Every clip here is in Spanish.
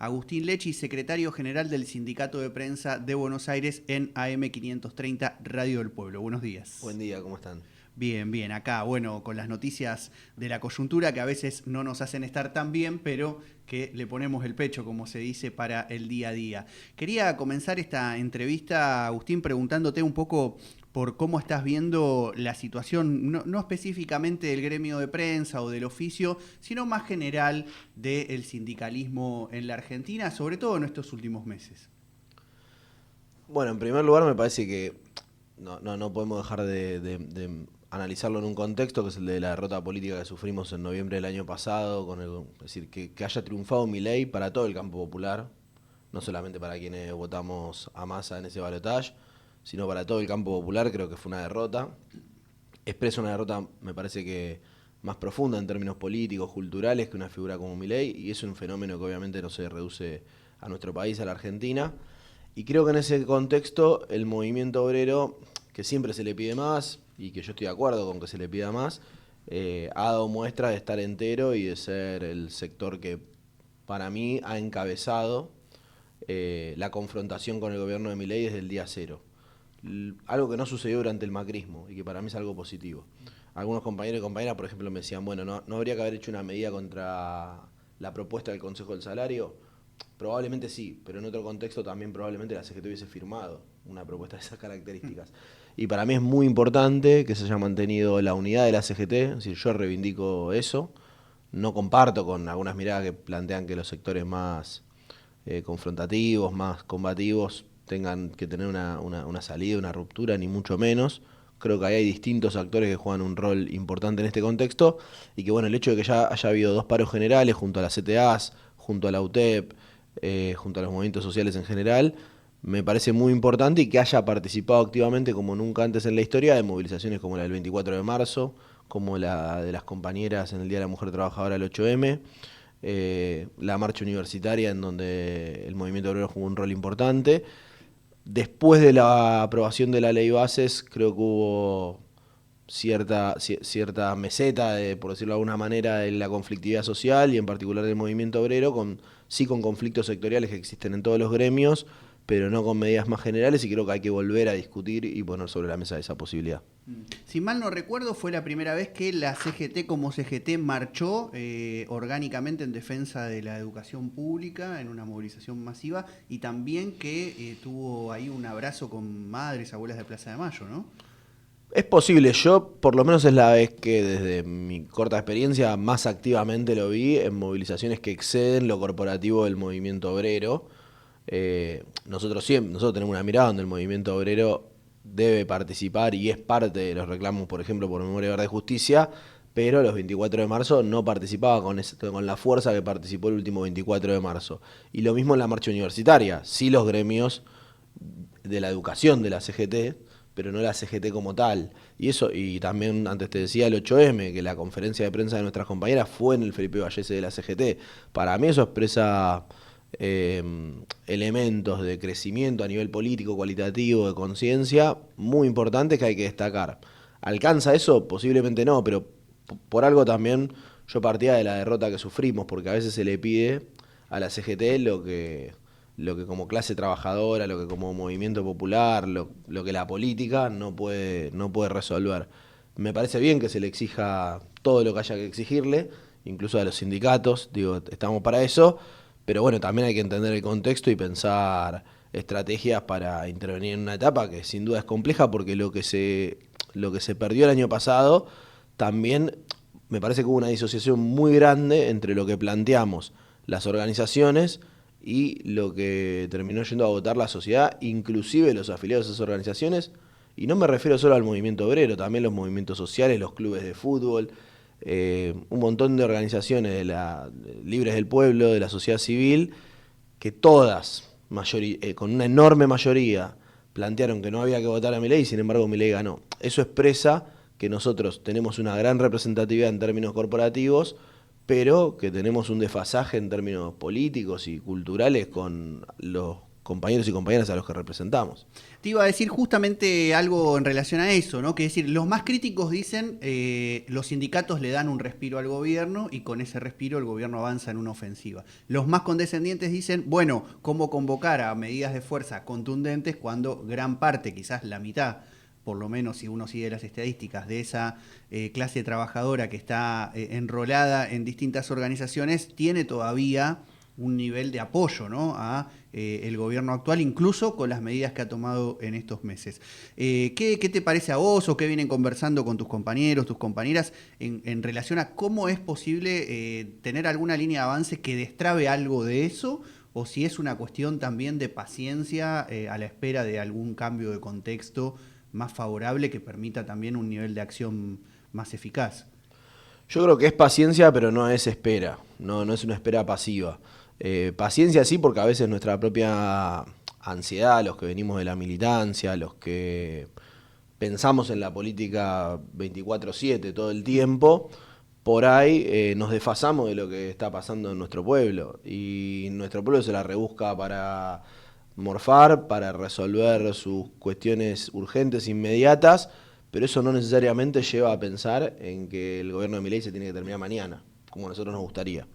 Agustín Lechi, secretario general del Sindicato de Prensa de Buenos Aires en AM530 Radio del Pueblo. Buenos días. Buen día, ¿cómo están? Bien, bien, acá, bueno, con las noticias de la coyuntura que a veces no nos hacen estar tan bien, pero que le ponemos el pecho, como se dice, para el día a día. Quería comenzar esta entrevista, Agustín, preguntándote un poco por cómo estás viendo la situación, no específicamente del gremio de prensa o del oficio, sino más general del sindicalismo en la Argentina, sobre todo en estos últimos meses. Bueno, en primer lugar me parece que no podemos dejar de analizarlo en un contexto que es el de la derrota política que sufrimos en noviembre del año pasado, es decir, que haya triunfado Milei para todo el campo popular, no solamente para quienes votamos a Massa en ese balotaje, sino para todo el campo popular. Creo que fue una derrota. Expresa una derrota, me parece que más profunda en términos políticos, culturales, que una figura como Milei, y es un fenómeno que obviamente no se reduce a nuestro país, a la Argentina. Y creo que en ese contexto el movimiento obrero, que siempre se le pide más, y que yo estoy de acuerdo con que se le pida más, ha dado muestra de estar entero y de ser el sector que para mí ha encabezado la confrontación con el gobierno de Milei desde el día cero. Algo que no sucedió durante el macrismo y que para mí es algo positivo. Algunos compañeros y compañeras, por ejemplo, me decían, bueno, no habría que haber hecho una medida contra la propuesta del Consejo del Salario. Probablemente sí, pero en otro contexto también probablemente la CGT hubiese firmado una propuesta de esas características. Y para mí es muy importante que se haya mantenido la unidad de la CGT, es decir, yo reivindico eso. No comparto con algunas miradas que plantean que los sectores más confrontativos, más combativos, tengan que tener una salida, una ruptura, ni mucho menos. Creo que ahí hay distintos actores que juegan un rol importante en este contexto y que bueno, el hecho de que ya haya habido dos paros generales junto a las CTAs, junto a la UTEP, junto a los movimientos sociales en general, me parece muy importante, y que haya participado activamente como nunca antes en la historia de movilizaciones como la del 24 de marzo, como la de las compañeras en el Día de la Mujer Trabajadora el 8M, la marcha universitaria en donde el movimiento obrero jugó un rol importante. Después de la aprobación de la ley bases, creo que hubo cierta meseta, por decirlo de alguna manera, en la conflictividad social y en particular del movimiento obrero, sí con conflictos sectoriales que existen en todos los gremios, pero no con medidas más generales, y creo que hay que volver a discutir y poner sobre la mesa esa posibilidad. Si mal no recuerdo, fue la primera vez que la CGT como CGT marchó orgánicamente en defensa de la educación pública en una movilización masiva, y también que tuvo ahí un abrazo con madres, abuelas de Plaza de Mayo, ¿no? Es posible, yo por lo menos es la vez que desde mi corta experiencia más activamente lo vi en movilizaciones que exceden lo corporativo del movimiento obrero. Nosotros tenemos una mirada donde el movimiento obrero debe participar y es parte de los reclamos, por ejemplo, por Memoria Verde y Justicia, pero los 24 de marzo no participaba con la fuerza que participó el último 24 de marzo. Y lo mismo en la marcha universitaria, sí los gremios de la educación de la CGT, pero no la CGT como tal. Y también antes te decía el 8M, que la conferencia de prensa de nuestras compañeras fue en el Felipe Vallese de la CGT. Para mí eso expresa elementos de crecimiento a nivel político, cualitativo, de conciencia, muy importantes que hay que destacar. ¿Alcanza eso? Posiblemente no, pero por algo también yo partía de la derrota que sufrimos, porque a veces se le pide a la CGT lo que como clase trabajadora, lo que como movimiento popular, lo que la política no puede resolver. Me parece bien que se le exija todo lo que haya que exigirle, incluso a los sindicatos, digo, estamos para eso, pero bueno, también hay que entender el contexto y pensar estrategias para intervenir en una etapa que sin duda es compleja, porque lo que se perdió el año pasado, también me parece que hubo una disociación muy grande entre lo que planteamos las organizaciones y lo que terminó yendo a votar la sociedad, inclusive los afiliados a esas organizaciones. Y no me refiero solo al movimiento obrero, también los movimientos sociales, los clubes de fútbol, un montón de organizaciones libres del pueblo, de la sociedad civil, que todas, con una enorme mayoría, plantearon que no había que votar a Milei, y sin embargo Milei ganó. Eso expresa que nosotros tenemos una gran representatividad en términos corporativos, pero que tenemos un desfasaje en términos políticos y culturales con compañeros y compañeras a los que representamos. Te iba a decir justamente algo en relación a eso, ¿no? Que es decir, los más críticos dicen los sindicatos le dan un respiro al gobierno y con ese respiro el gobierno avanza en una ofensiva. Los más condescendientes dicen, bueno, ¿cómo convocar a medidas de fuerza contundentes cuando gran parte, quizás la mitad, por lo menos si uno sigue las estadísticas, de esa clase trabajadora que está enrolada en distintas organizaciones, tiene todavía un nivel de apoyo, ¿no?, a el gobierno actual, incluso con las medidas que ha tomado en estos meses? ¿Qué te parece a vos o qué vienen conversando con tus compañeros, tus compañeras en relación a cómo es posible tener alguna línea de avance que destrabe algo de eso, o si es una cuestión también de paciencia a la espera de algún cambio de contexto más favorable que permita también un nivel de acción más eficaz? Yo creo que es paciencia, pero no es espera, no es una espera pasiva. Paciencia sí, porque a veces nuestra propia ansiedad, los que venimos de la militancia, los que pensamos en la política 24/7 todo el tiempo, por ahí nos desfasamos de lo que está pasando en nuestro pueblo. Y nuestro pueblo se la rebusca para morfar, para resolver sus cuestiones urgentes, inmediatas, pero eso no necesariamente lleva a pensar en que el gobierno de Milei se tiene que terminar mañana, como a nosotros nos gustaría.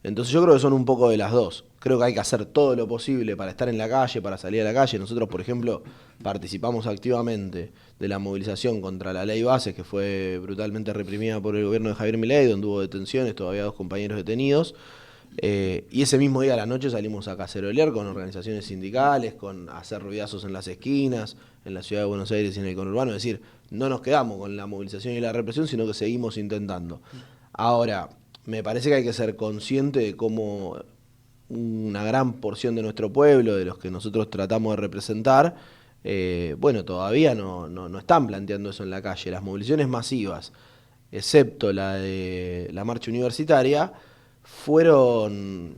Entonces yo creo que son un poco de las dos. Creo que hay que hacer todo lo posible para estar en la calle, para salir a la calle. Nosotros, por ejemplo, participamos activamente de la movilización contra la ley Bases, que fue brutalmente reprimida por el gobierno de Javier Milei, donde hubo detenciones, todavía 2 compañeros detenidos. Y ese mismo día a la noche salimos a cacerolear con organizaciones sindicales, con hacer ruidazos en las esquinas, en la ciudad de Buenos Aires y en el conurbano. Es decir, no nos quedamos con la movilización y la represión, sino que seguimos intentando. Ahora, me parece que hay que ser consciente de cómo una gran porción de nuestro pueblo, de los que nosotros tratamos de representar, bueno, todavía no están planteando eso en la calle. Las movilizaciones masivas, excepto la de la marcha universitaria, fueron...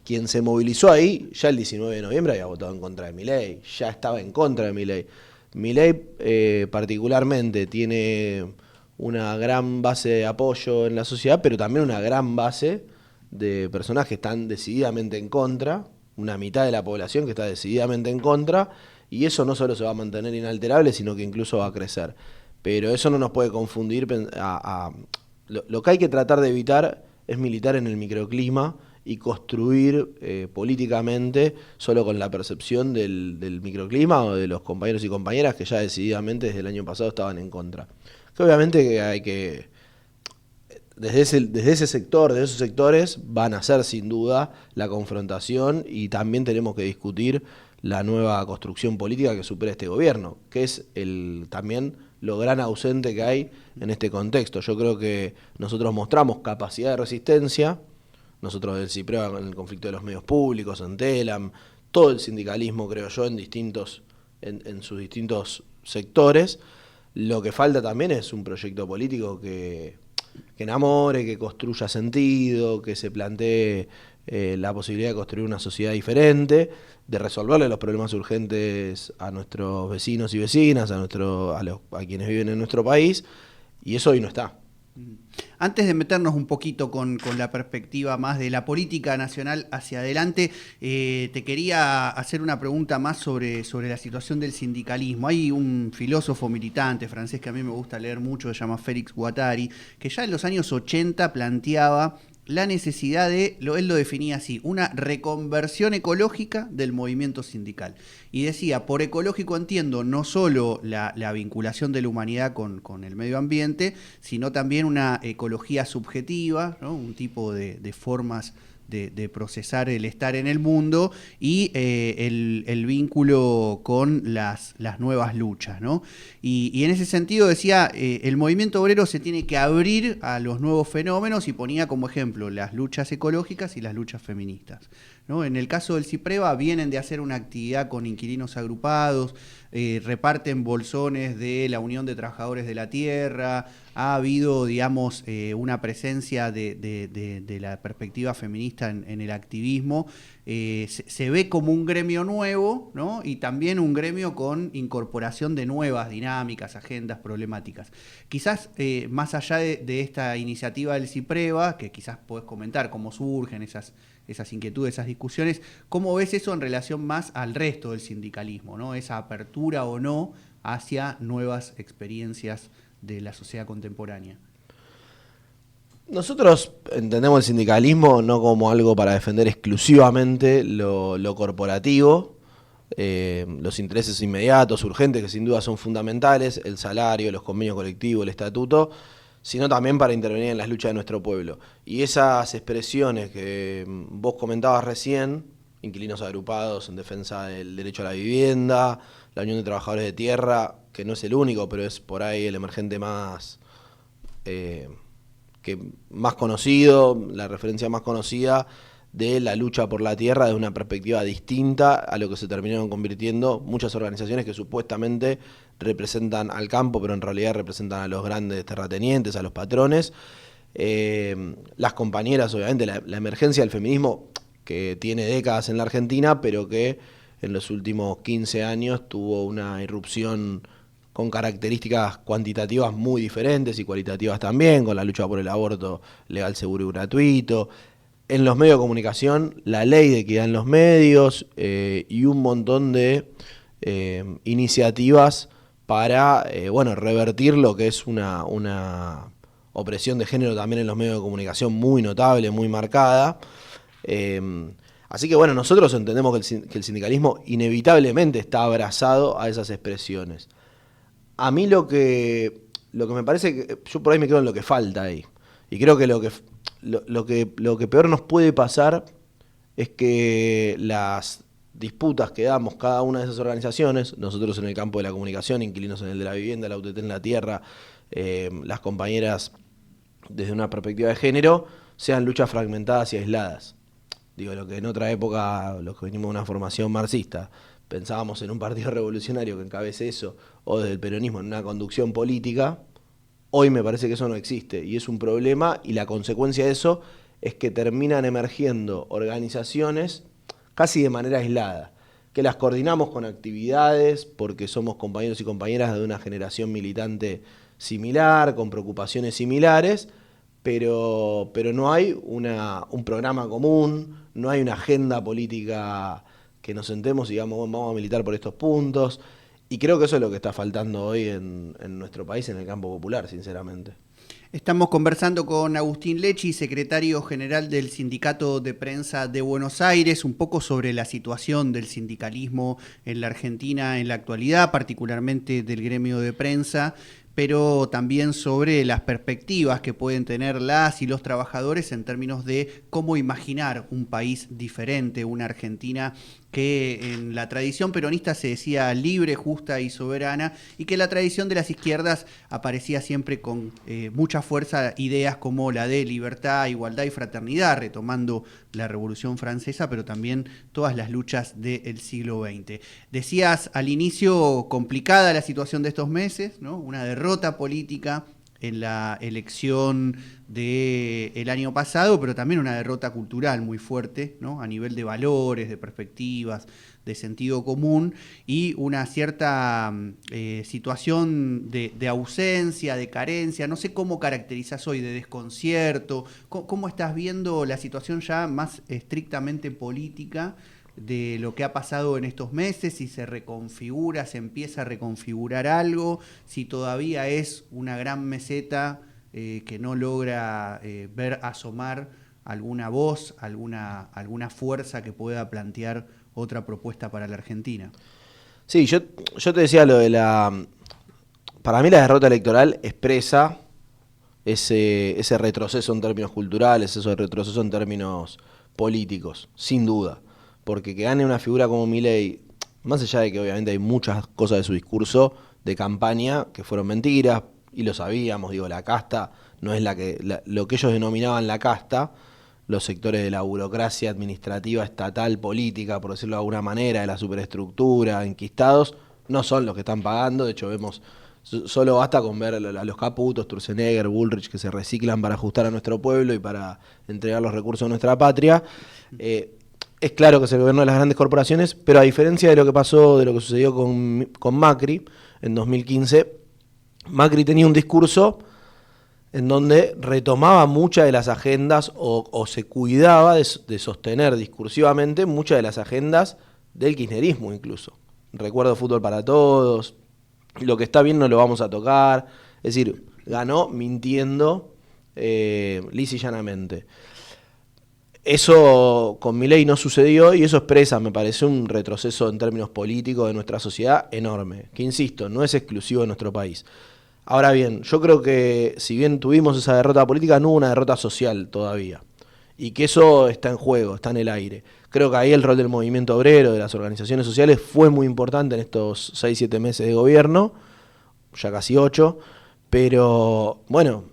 quien se movilizó ahí, ya el 19 de noviembre había votado en contra de Milei, ya estaba en contra de Milei. Milei particularmente tiene una gran base de apoyo en la sociedad, pero también una gran base de personas que están decididamente en contra, una mitad de la población que está decididamente en contra, y eso no solo se va a mantener inalterable, sino que incluso va a crecer. Pero eso no nos puede confundir. Lo que hay que tratar de evitar es militar en el microclima y construir políticamente solo con la percepción del microclima o de los compañeros y compañeras que ya decididamente desde el año pasado estaban en contra. Que obviamente hay que, desde ese sector, de esos sectores, van a ser sin duda la confrontación, y también tenemos que discutir la nueva construcción política que supera este gobierno, que es también lo gran ausente que hay en este contexto. Yo creo que nosotros mostramos capacidad de resistencia, nosotros del CIPREVA en el conflicto de los medios públicos, en TELAM, todo el sindicalismo, creo yo, en sus distintos sectores. Lo que falta también es un proyecto político que enamore, que construya sentido, que se plantee la posibilidad de construir una sociedad diferente, de resolverle los problemas urgentes a nuestros vecinos y vecinas, a quienes viven en nuestro país, y eso hoy no está. Antes de meternos un poquito con la perspectiva más de la política nacional hacia adelante, te quería hacer una pregunta más sobre la situación del sindicalismo. Hay un filósofo militante francés que a mí me gusta leer mucho, se llama Félix Guattari, que ya en los años 80 planteaba la necesidad de, él lo definía así, una reconversión ecológica del movimiento sindical. Y decía, por ecológico entiendo no solo la vinculación de la humanidad con el medio ambiente, sino también una ecología subjetiva, ¿no?, un tipo de formas de procesar el estar en el mundo, y el vínculo con las nuevas luchas, ¿no? Y en ese sentido decía, el movimiento obrero se tiene que abrir a los nuevos fenómenos, y ponía como ejemplo las luchas ecológicas y las luchas feministas, ¿no? En el caso del CIPREVA vienen de hacer una actividad con inquilinos agrupados, reparten bolsones de la Unión de Trabajadores de la Tierra, ha habido, digamos, una presencia de la perspectiva feminista en el activismo. Se ve como un gremio nuevo, ¿no? Y también un gremio con incorporación de nuevas dinámicas, agendas, problemáticas. Quizás más allá de esta iniciativa del CIPREVA, que quizás podés comentar cómo surgen esas inquietudes, esas discusiones, ¿cómo ves eso en relación más al resto del sindicalismo, ¿no? Esa apertura o no hacia nuevas experiencias de la sociedad contemporánea? Nosotros entendemos el sindicalismo no como algo para defender exclusivamente lo corporativo, los intereses inmediatos, urgentes, que sin duda son fundamentales, el salario, los convenios colectivos, el estatuto, sino también para intervenir en las luchas de nuestro pueblo. Y esas expresiones que vos comentabas recién, inquilinos agrupados en defensa del derecho a la vivienda, la Unión de Trabajadores de Tierra, que no es el único, pero es por ahí el emergente más más conocido, la referencia más conocida de la lucha por la tierra desde una perspectiva distinta a lo que se terminaron convirtiendo muchas organizaciones que supuestamente representan al campo, pero en realidad representan a los grandes terratenientes, a los patrones. Las compañeras, obviamente, la emergencia del feminismo, que tiene décadas en la Argentina, pero que en los últimos 15 años tuvo una irrupción con características cuantitativas muy diferentes y cualitativas también, con la lucha por el aborto legal, seguro y gratuito. En los medios de comunicación, la ley de equidad en los medios y un montón de iniciativas para revertir lo que es una opresión de género también en los medios de comunicación muy notable, muy marcada. Así que nosotros entendemos que el sindicalismo inevitablemente está abrazado a esas expresiones. A mí lo que me parece que yo por ahí me quedo en lo que falta ahí. Y creo que lo que peor nos puede pasar es que las disputas que damos cada una de esas organizaciones, nosotros en el campo de la comunicación, inquilinos en el de la vivienda, la UTT en la tierra, las compañeras desde una perspectiva de género, sean luchas fragmentadas y aisladas. Digo, lo que en otra época, los que venimos de una formación marxista, pensábamos en un partido revolucionario que encabece eso, o desde el peronismo en una conducción política, hoy me parece que eso no existe, y es un problema, y la consecuencia de eso es que terminan emergiendo organizaciones casi de manera aislada, que las coordinamos con actividades, porque somos compañeros y compañeras de una generación militante similar, con preocupaciones similares, pero no hay un programa común, no hay una agenda política que nos sentemos y digamos, vamos a militar por estos puntos. Y creo que eso es lo que está faltando hoy en nuestro país, en el campo popular, sinceramente. Estamos conversando con Agustín Lecci, secretario general del Sindicato de Prensa de Buenos Aires, un poco sobre la situación del sindicalismo en la Argentina en la actualidad, particularmente del gremio de prensa, pero también sobre las perspectivas que pueden tener las y los trabajadores en términos de cómo imaginar un país diferente, una Argentina que en la tradición peronista se decía libre, justa y soberana, y que en la tradición de las izquierdas aparecía siempre con mucha fuerza ideas como la de libertad, igualdad y fraternidad, retomando la Revolución Francesa, pero también todas las luchas del siglo XX. Decías al inicio, complicada la situación de estos meses, ¿no? Una derrota política en la elección del año pasado, pero también una derrota cultural muy fuerte, ¿no? A nivel de valores, de perspectivas, de sentido común, y una cierta situación de ausencia, de carencia, no sé cómo caracterizás hoy, de desconcierto, cómo estás viendo la situación ya más estrictamente política de lo que ha pasado en estos meses, si se reconfigura, se empieza a reconfigurar algo, si todavía es una gran meseta que no logra ver asomar alguna voz, alguna fuerza que pueda plantear otra propuesta para la Argentina. Sí, yo te decía lo de para mí la derrota electoral expresa ese retroceso en términos culturales, ese retroceso en términos políticos, sin duda. Porque que gane una figura como Milei, más allá de que obviamente hay muchas cosas de su discurso de campaña que fueron mentiras, y lo sabíamos, digo, la casta no es lo que ellos denominaban la casta, los sectores de la burocracia administrativa, estatal, política, por decirlo de alguna manera, de la superestructura, enquistados, no son los que están pagando. De hecho vemos Solo basta con ver a los Caputos, Sturzenegger, Bullrich, que se reciclan para ajustar a nuestro pueblo y para entregar los recursos a nuestra patria. Es claro que es el gobierno de las grandes corporaciones, pero a diferencia de lo que pasó, de lo que sucedió con Macri en 2015, Macri tenía un discurso en donde retomaba muchas de las agendas o se cuidaba de sostener discursivamente muchas de las agendas del kirchnerismo incluso. Recuerdo Fútbol para Todos, lo que está bien no lo vamos a tocar, es decir, ganó mintiendo lisa y llanamente. Eso con Milei no sucedió y eso expresa, me parece, un retroceso en términos políticos de nuestra sociedad enorme, que insisto, no es exclusivo de nuestro país. Ahora bien, yo creo que si bien tuvimos esa derrota política, no hubo una derrota social todavía. Y que eso está en juego, está en el aire. Creo que ahí el rol del movimiento obrero, de las organizaciones sociales, fue muy importante en estos 6-7 meses de gobierno, ya casi 8, pero bueno,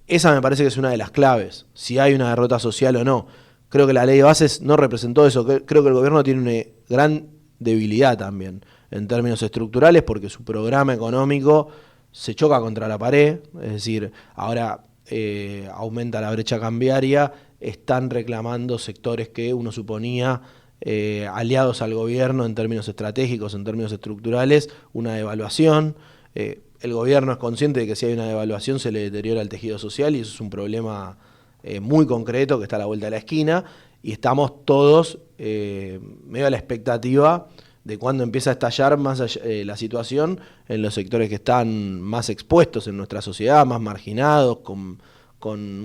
esa me parece que es una de las claves, si hay una derrota social o no. Creo que la ley de bases no representó eso, creo que el gobierno tiene una gran debilidad también, en términos estructurales, porque su programa económico se choca contra la pared, es decir, ahora aumenta la brecha cambiaria, están reclamando sectores que uno suponía aliados al gobierno en términos estratégicos, en términos estructurales, una devaluación. El gobierno es consciente de que si hay una devaluación se le deteriora el tejido social y eso es un problema muy concreto que está a la vuelta de la esquina y estamos todos medio a la expectativa de cuándo empieza a estallar más la situación en los sectores que están más expuestos en nuestra sociedad, más marginados, con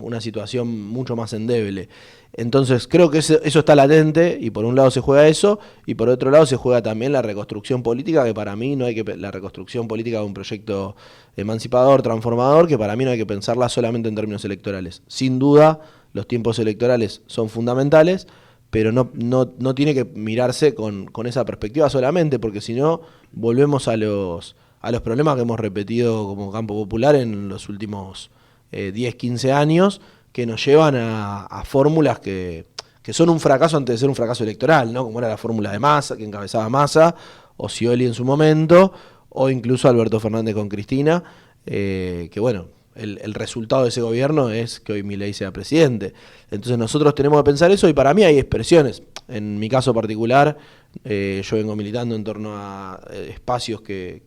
una situación mucho más endeble. Entonces creo que eso está latente y por un lado se juega eso y por otro lado se juega también la reconstrucción política, que para mí no hay que la reconstrucción política de un proyecto emancipador, transformador, que para mí no hay que pensarla solamente en términos electorales. Sin duda los tiempos electorales son fundamentales, pero no tiene que mirarse con esa perspectiva solamente, porque si no volvemos a los problemas que hemos repetido como campo popular en los últimos 10, 15 años, que nos llevan a fórmulas que son un fracaso antes de ser un fracaso electoral, ¿no? Como era la fórmula de Massa, que encabezaba Massa, o Scioli en su momento, o incluso Alberto Fernández con Cristina, que bueno, el resultado de ese gobierno es que hoy Milei sea presidente. Entonces nosotros tenemos que pensar eso y para mí hay expresiones. En mi caso particular, yo vengo militando en torno a espacios que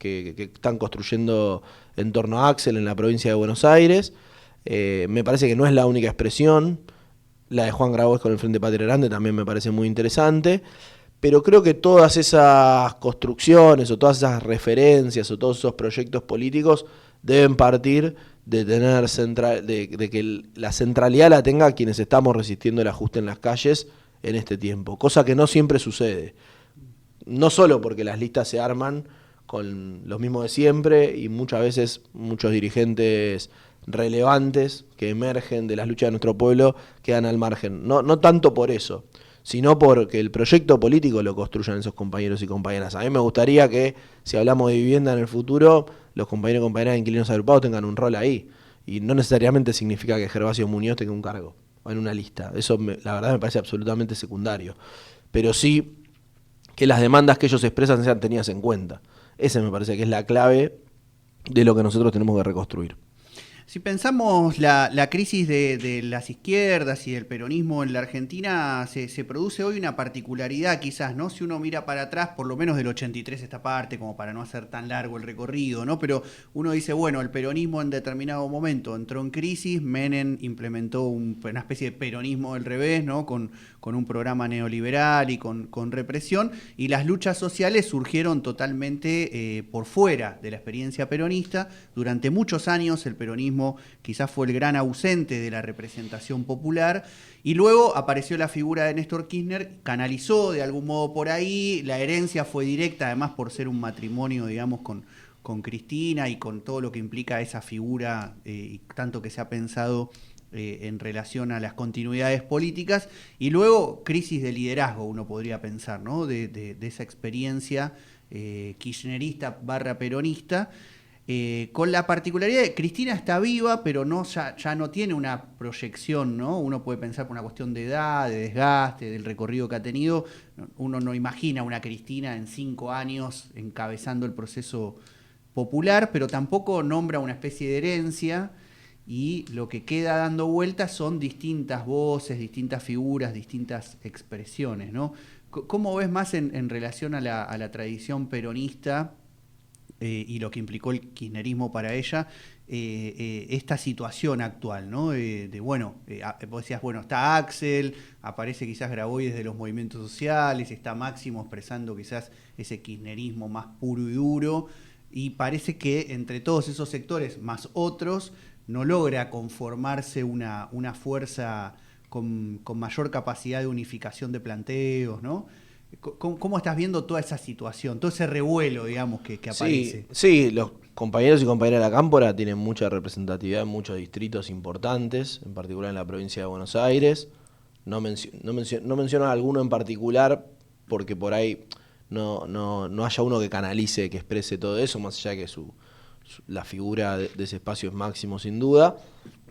están construyendo en torno a Axel en la provincia de Buenos Aires. Me parece que no es la única expresión. La de Juan Grabois con el Frente Patria Grande también me parece muy interesante. Pero creo que todas esas construcciones o todas esas referencias o todos esos proyectos políticos deben partir de tener de que la centralidad la tenga quienes estamos resistiendo el ajuste en las calles en este tiempo, cosa que no siempre sucede. No solo porque las listas se arman con los mismos de siempre y muchas veces muchos dirigentes relevantes que emergen de las luchas de nuestro pueblo quedan al margen. No tanto por eso, sino porque el proyecto político lo construyan esos compañeros y compañeras. A mí me gustaría que, si hablamos de vivienda en el futuro, los compañeros y compañeras de inquilinos agrupados tengan un rol ahí. Y no necesariamente significa que Gervasio Muñoz tenga un cargo o en una lista. Eso la verdad me parece absolutamente secundario. Pero sí que las demandas que ellos expresan sean tenidas en cuenta. Esa me parece que es la clave de lo que nosotros tenemos que reconstruir. Si pensamos la crisis de las izquierdas y del peronismo en la Argentina, se produce hoy una particularidad quizás, ¿no? Si uno mira para atrás, por lo menos del 83 esta parte, como para no hacer tan largo el recorrido, ¿no? Pero uno dice, bueno, el peronismo en determinado momento entró en crisis, Menem implementó una especie de peronismo del revés, ¿no? Con un programa neoliberal y con represión, y las luchas sociales surgieron totalmente por fuera de la experiencia peronista. Durante muchos años el peronismo quizás fue el gran ausente de la representación popular y luego apareció la figura de Néstor Kirchner, canalizó de algún modo por ahí, la herencia fue directa además por ser un matrimonio digamos con Cristina y con todo lo que implica esa figura y tanto que se ha pensado en relación a las continuidades políticas y luego crisis de liderazgo uno podría pensar, ¿no? de esa experiencia kirchnerista / peronista. Con la particularidad de que Cristina está viva, pero ya no tiene una proyección, ¿no? Uno puede pensar por una cuestión de edad, de desgaste, del recorrido que ha tenido. Uno no imagina una Cristina en 5 años encabezando el proceso popular, pero tampoco nombra una especie de herencia, y lo que queda dando vueltas son distintas voces, distintas figuras, distintas expresiones, ¿no? ¿Cómo ves más en relación a la tradición peronista y lo que implicó el kirchnerismo para ella, esta situación actual, ¿no? Vos decías, bueno, está Axel, aparece quizás Grabois desde los movimientos sociales, está Máximo expresando quizás ese kirchnerismo más puro y duro, y parece que entre todos esos sectores, más otros, no logra conformarse una fuerza con mayor capacidad de unificación de planteos, ¿no? ¿Cómo estás viendo toda esa situación, todo ese revuelo, digamos, que aparece? Sí, los compañeros y compañeras de la Cámpora tienen mucha representatividad en muchos distritos importantes, en particular en la provincia de Buenos Aires. No menciono a alguno en particular porque por ahí no haya uno que canalice, que exprese todo eso, más allá de que la figura de ese espacio es Máximo sin duda.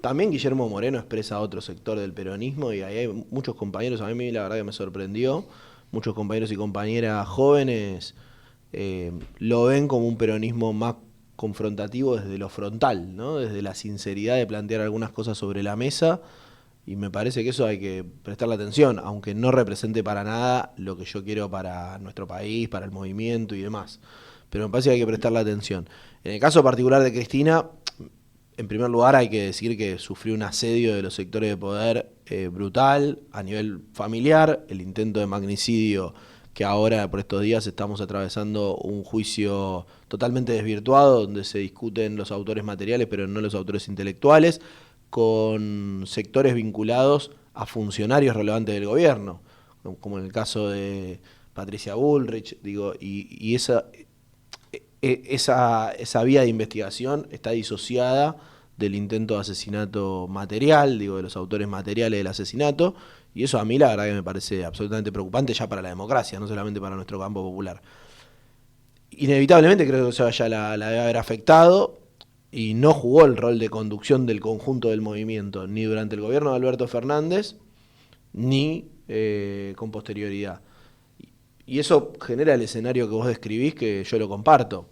También Guillermo Moreno expresa otro sector del peronismo y ahí hay muchos compañeros, a mí la verdad que me sorprendió, muchos compañeros y compañeras jóvenes lo ven como un peronismo más confrontativo desde lo frontal, ¿no? Desde la sinceridad de plantear algunas cosas sobre la mesa, y me parece que eso hay que prestarle atención, aunque no represente para nada lo que yo quiero para nuestro país, para el movimiento y demás. Pero me parece que hay que prestarle atención. En el caso particular de Cristina, en primer lugar hay que decir que sufrió un asedio de los sectores de poder brutal a nivel familiar, el intento de magnicidio que ahora por estos días estamos atravesando un juicio totalmente desvirtuado donde se discuten los autores materiales pero no los autores intelectuales, con sectores vinculados a funcionarios relevantes del gobierno, como en el caso de Patricia Bullrich, y esa vía de investigación está disociada del intento de asesinato material, de los autores materiales del asesinato, y eso a mí la verdad que me parece absolutamente preocupante ya para la democracia, no solamente para nuestro campo popular. Inevitablemente creo que eso ya la debe haber afectado, y no jugó el rol de conducción del conjunto del movimiento, ni durante el gobierno de Alberto Fernández, ni con posterioridad. Y eso genera el escenario que vos describís, que yo lo comparto.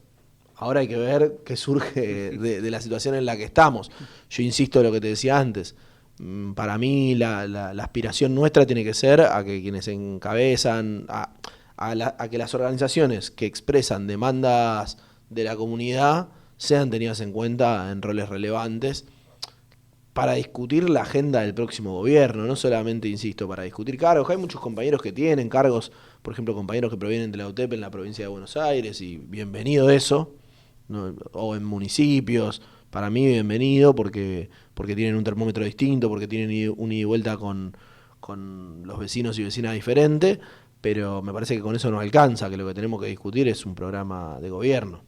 Ahora hay que ver qué surge de la situación en la que estamos. Yo insisto en lo que te decía antes. Para mí la aspiración nuestra tiene que ser a que quienes encabezan, a que las organizaciones que expresan demandas de la comunidad sean tenidas en cuenta en roles relevantes para discutir la agenda del próximo gobierno, no solamente, insisto, para discutir cargos. Hay muchos compañeros que tienen cargos, por ejemplo, compañeros que provienen de la UTEP en la provincia de Buenos Aires, y bienvenido eso, ¿no? O en municipios, para mí bienvenido, porque tienen un termómetro distinto, porque tienen un ida y vuelta con los vecinos y vecinas diferentes, pero me parece que con eso no alcanza, que lo que tenemos que discutir es un programa de gobierno.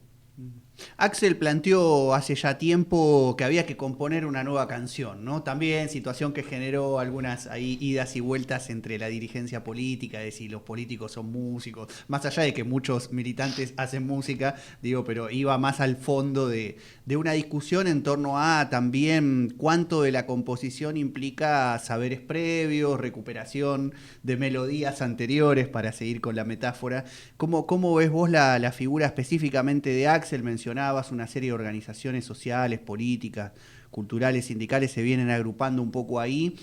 Axel planteó hace ya tiempo que había que componer una nueva canción, ¿no? También situación que generó algunas ahí idas y vueltas entre la dirigencia política, de si los políticos son músicos, más allá de que muchos militantes hacen música, pero iba más al fondo de una discusión en torno a también cuánto de la composición implica saberes previos, recuperación de melodías anteriores, para seguir con la metáfora. ¿Cómo ves vos la figura específicamente de Axel? Mencionabas una serie de organizaciones sociales, políticas, culturales, sindicales, se vienen agrupando un poco ahí,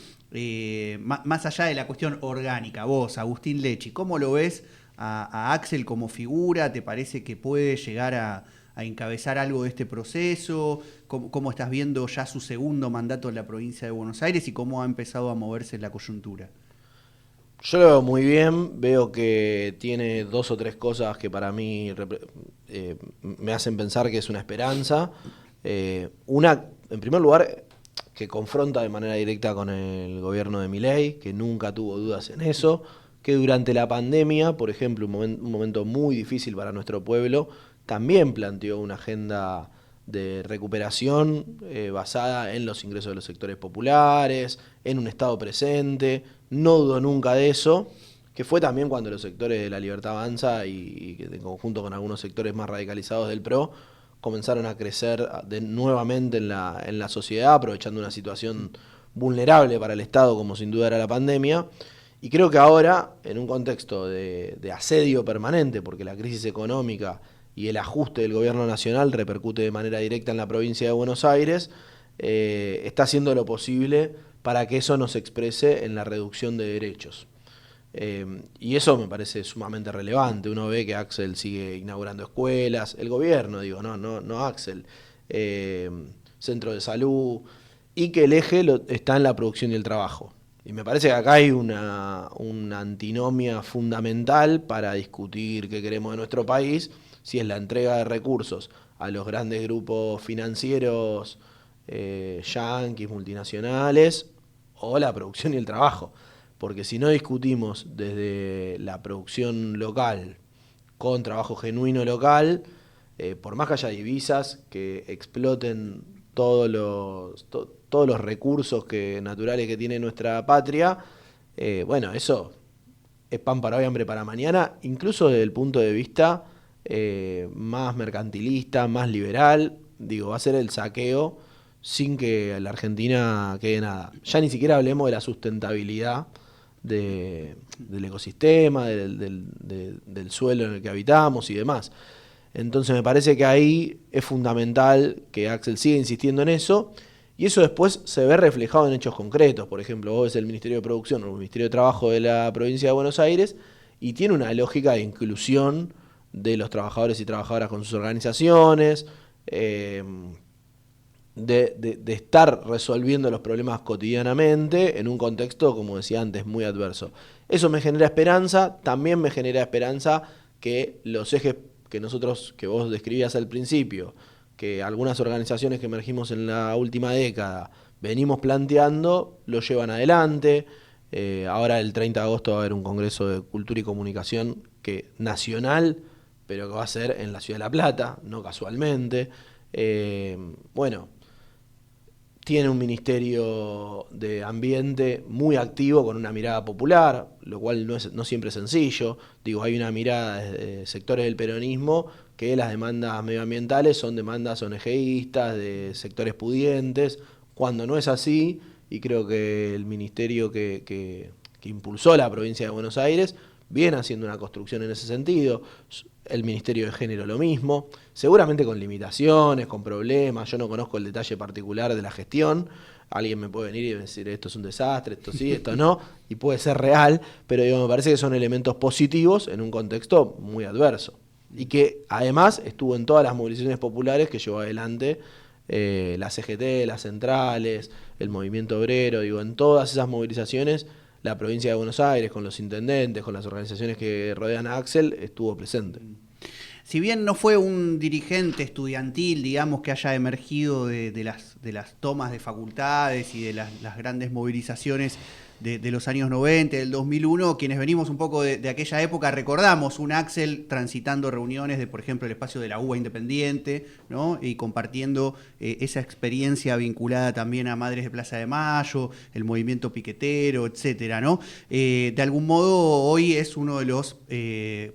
más allá de la cuestión orgánica. Vos, Agustín Lecci, ¿cómo lo ves a Axel como figura? ¿Te parece que puede llegar a encabezar algo de este proceso? ¿Cómo estás viendo ya su segundo mandato en la provincia de Buenos Aires y cómo ha empezado a moverse la coyuntura? Yo lo veo muy bien, veo que tiene 2 o 3 cosas que para mí me hacen pensar que es una esperanza. Una, en primer lugar, que confronta de manera directa con el gobierno de Milei, que nunca tuvo dudas en eso, que durante la pandemia, por ejemplo, un momento muy difícil para nuestro pueblo, también planteó una agenda de recuperación basada en los ingresos de los sectores populares, en un Estado presente. No dudó nunca de eso, que fue también cuando los sectores de La Libertad Avanza y en conjunto con algunos sectores más radicalizados del PRO comenzaron a crecer nuevamente en la sociedad, aprovechando una situación vulnerable para el Estado como sin duda era la pandemia. Y creo que ahora, en un contexto de asedio permanente, porque la crisis económica y el ajuste del gobierno nacional repercute de manera directa en la provincia de Buenos Aires, está haciendo lo posible para que eso no se exprese en la reducción de derechos. Y eso me parece sumamente relevante. Uno ve que Axel sigue inaugurando escuelas, el gobierno, digo, no Axel, centro de salud, y que el eje está en la producción y el trabajo. Y me parece que acá hay una antinomia fundamental para discutir qué queremos de nuestro país, si es la entrega de recursos a los grandes grupos financieros, yanquis, multinacionales, o la producción y el trabajo. Porque si no discutimos desde la producción local con trabajo genuino local, por más que haya divisas que exploten todos los recursos naturales que tiene nuestra patria, bueno, eso es pan para hoy, hambre para mañana, incluso desde el punto de vista más mercantilista, más liberal, digo, va a ser el saqueo sin que en la Argentina quede nada. Ya ni siquiera hablemos de la sustentabilidad del ecosistema, del suelo en el que habitamos y demás. Entonces me parece que ahí es fundamental que Axel siga insistiendo en eso, y eso después se ve reflejado en hechos concretos. Por ejemplo, vos ves el Ministerio de Producción o el Ministerio de Trabajo de la provincia de Buenos Aires y tiene una lógica de inclusión de los trabajadores y trabajadoras con sus organizaciones, de estar resolviendo los problemas cotidianamente en un contexto, como decía antes, muy adverso. Eso me genera esperanza. También me genera esperanza que los ejes que vos describías al principio, que algunas organizaciones que emergimos en la última década venimos planteando, lo llevan adelante. Ahora el 30 de agosto va a haber un congreso de cultura y comunicación nacional, pero que va a ser en la Ciudad de La Plata, no casualmente. Bueno, tiene un ministerio de ambiente muy activo con una mirada popular, lo cual no siempre es sencillo. Digo, hay una mirada de sectores del peronismo que las demandas medioambientales son demandas ONGistas, de sectores pudientes, cuando no es así, y creo que el ministerio que impulsó la provincia de Buenos Aires viene haciendo una construcción en ese sentido. El Ministerio de Género lo mismo, seguramente con limitaciones, con problemas. Yo no conozco el detalle particular de la gestión. Alguien me puede venir y decir esto es un desastre, esto sí, esto no, y puede ser real, pero digo, me parece que son elementos positivos en un contexto muy adverso. Y que además estuvo en todas las movilizaciones populares que llevó adelante la CGT, las centrales, el movimiento obrero. Digo, en todas esas movilizaciones la provincia de Buenos Aires, con los intendentes, con las organizaciones que rodean a Axel, estuvo presente. Si bien no fue un dirigente estudiantil, digamos, que haya emergido de las tomas de facultades y de las grandes movilizaciones de los años 90, del 2001, quienes venimos un poco de aquella época recordamos un Axel transitando reuniones de, por ejemplo, el espacio de la UBA Independiente, ¿no? Y compartiendo esa experiencia vinculada también a Madres de Plaza de Mayo, el movimiento piquetero, etcétera, ¿no? De algún modo hoy es uno de los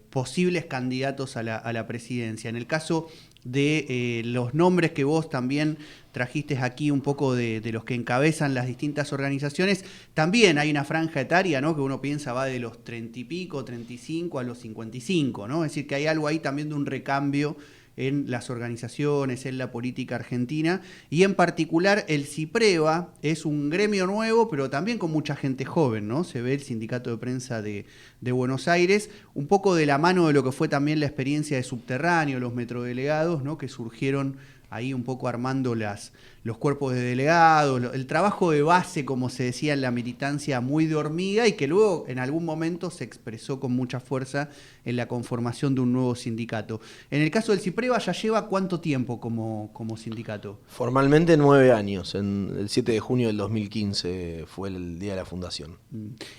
posibles candidatos a la presidencia. En el caso de los nombres que vos también trajiste aquí, un poco de los que encabezan las distintas organizaciones, también hay una franja etaria, ¿no? Que uno piensa va de los 30 y pico, 35 a los 55, ¿no? Es decir, que hay algo ahí también de un recambio en las organizaciones, en la política argentina, y en particular el CIPREVA es un gremio nuevo, pero también con mucha gente joven, ¿no? Se ve el Sindicato de Prensa de Buenos Aires, un poco de la mano de lo que fue también la experiencia de Subterráneo, los metrodelegados, ¿no? Que surgieron ahí un poco armando los cuerpos de delegados, el trabajo de base, como se decía en la militancia, muy de hormiga, y que luego en algún momento se expresó con mucha fuerza en la conformación de un nuevo sindicato. En el caso del CIPREVA, ¿ya lleva cuánto tiempo como sindicato? Formalmente 9 años, el 7 de junio del 2015 fue el día de la fundación.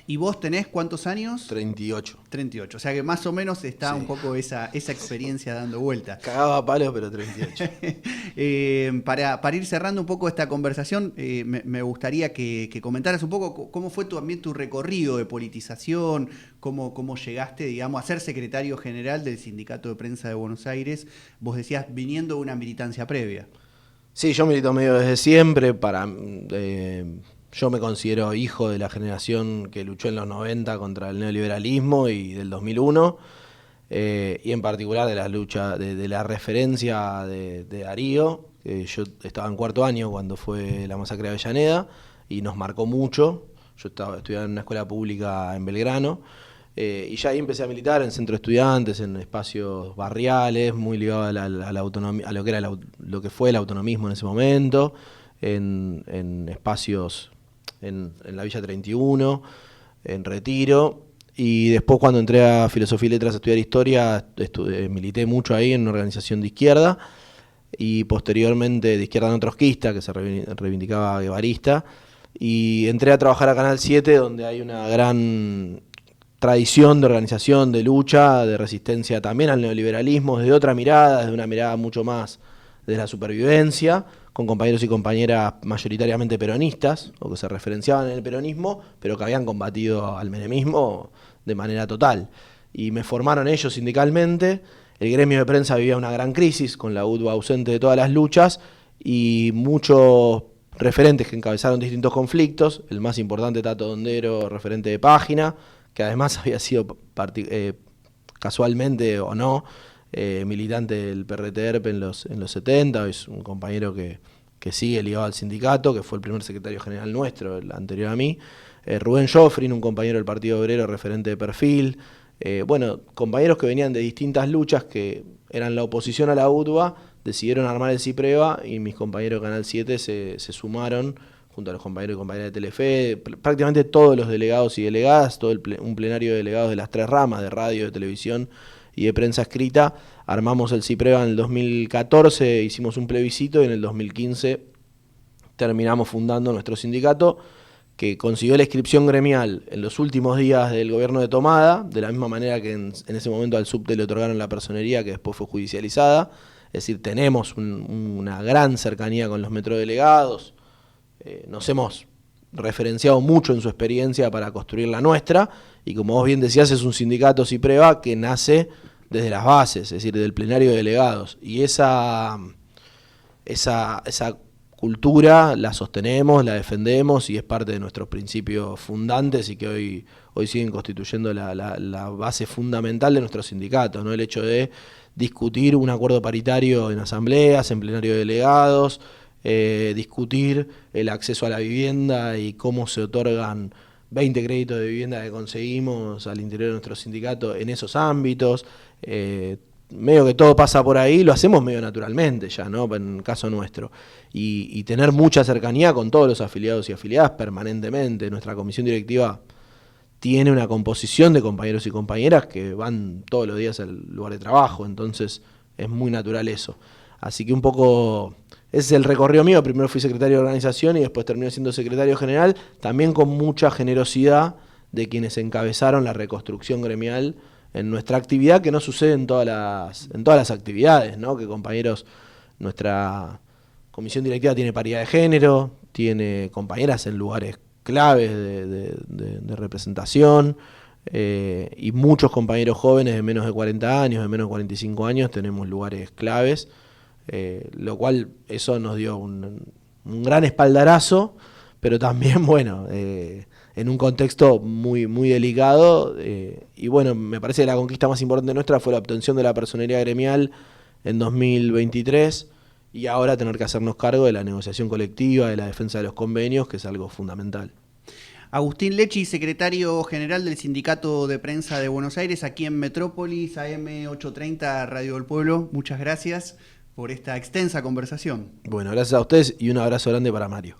¿Y vos tenés cuántos años? 38. 38, o sea que más o menos está un poco esa experiencia dando vuelta. Cagaba palos, pero 38. Para ir cerrando un poco esta conversación, me gustaría que comentaras un poco cómo fue también tu recorrido de politización, cómo llegaste, digamos, a ser secretario general del Sindicato de Prensa de Buenos Aires. Vos decías, viniendo de una militancia previa. Sí, yo milito medio desde siempre. Yo me considero hijo de la generación que luchó en los 90 contra el neoliberalismo y del 2001. y en particular de la lucha, de la referencia de Darío. Yo estaba en cuarto año cuando fue la masacre de Avellaneda y nos marcó mucho. Yo estudiaba en una escuela pública en Belgrano y ya ahí empecé a militar en centro de estudiantes, en espacios barriales, muy ligado a la autonomía, a lo que era lo que fue el autonomismo en ese momento, en espacios en la Villa 31, en Retiro. Y después, cuando entré a Filosofía y Letras a estudiar Historia, milité mucho ahí en una organización de izquierda y posteriormente de izquierda no trotskista, que se reivindicaba guevarista. Y entré a trabajar a Canal 7, donde hay una gran tradición de organización, de lucha, de resistencia también al neoliberalismo, desde otra mirada, desde una mirada mucho más de la supervivencia, con compañeros y compañeras mayoritariamente peronistas, o que se referenciaban en el peronismo, pero que habían combatido al menemismo de manera total. Y me formaron ellos sindicalmente. El gremio de prensa vivía una gran crisis, con la UTBA ausente de todas las luchas, y muchos referentes que encabezaron distintos conflictos, el más importante Tato Dondero, referente de Página, que además había sido casualmente o no, militante del PRT-ERP en los 70, es un compañero que sigue ligado al sindicato, que fue el primer secretario general nuestro, el anterior a mí. Rubén Joffrin, un compañero del Partido Obrero, referente de perfil. Bueno, compañeros que venían de distintas luchas, que eran la oposición a la UTBA, decidieron armar el CIPREVA y mis compañeros de Canal 7 se sumaron, junto a los compañeros y compañeras de Telefe, prácticamente todos los delegados y delegadas, un plenario de delegados de las tres ramas, de radio, de televisión y de prensa escrita. Armamos el CIPREVA en el 2014, hicimos un plebiscito y en el 2015 terminamos fundando nuestro sindicato, que consiguió la inscripción gremial en los últimos días del gobierno de Tomada, de la misma manera que en ese momento al subte le otorgaron la personería, que después fue judicializada. Es decir, tenemos una gran cercanía con los metrodelegados, nos hemos referenciado mucho en su experiencia para construir la nuestra, y como vos bien decías, es un sindicato CIPREVA que nace desde las bases, es decir, del plenario de delegados, y esa cultura la sostenemos, la defendemos y es parte de nuestros principios fundantes y que hoy siguen constituyendo la base fundamental de nuestro sindicato, ¿no? El hecho de discutir un acuerdo paritario en asambleas, en plenario de delegados, discutir el acceso a la vivienda y cómo se otorgan 20 créditos de vivienda que conseguimos al interior de nuestro sindicato en esos ámbitos. Medio que todo pasa por ahí, lo hacemos medio naturalmente ya, ¿no? En el caso nuestro. Y tener mucha cercanía con todos los afiliados y afiliadas permanentemente. Nuestra comisión directiva tiene una composición de compañeros y compañeras que van todos los días al lugar de trabajo, entonces es muy natural eso. Así que un poco ese es el recorrido mío. Primero fui secretario de organización y después terminé siendo secretario general, también con mucha generosidad de quienes encabezaron la reconstrucción gremial en nuestra actividad, que no sucede en todas las actividades, ¿no? Que compañeros, nuestra comisión directiva tiene paridad de género, tiene compañeras en lugares claves de representación, y muchos compañeros jóvenes de menos de 40 años, de menos de 45 años, tenemos lugares claves, lo cual eso nos dio un gran espaldarazo, pero también, bueno, en un contexto muy, muy delicado, y bueno, me parece que la conquista más importante nuestra fue la obtención de la personería gremial en 2023, y ahora tener que hacernos cargo de la negociación colectiva, de la defensa de los convenios, que es algo fundamental. Agustín Lechi, secretario general del Sindicato de Prensa de Buenos Aires, aquí en Metrópolis, AM830, Radio del Pueblo. Muchas gracias por esta extensa conversación. Bueno, gracias a ustedes y un abrazo grande para Mario.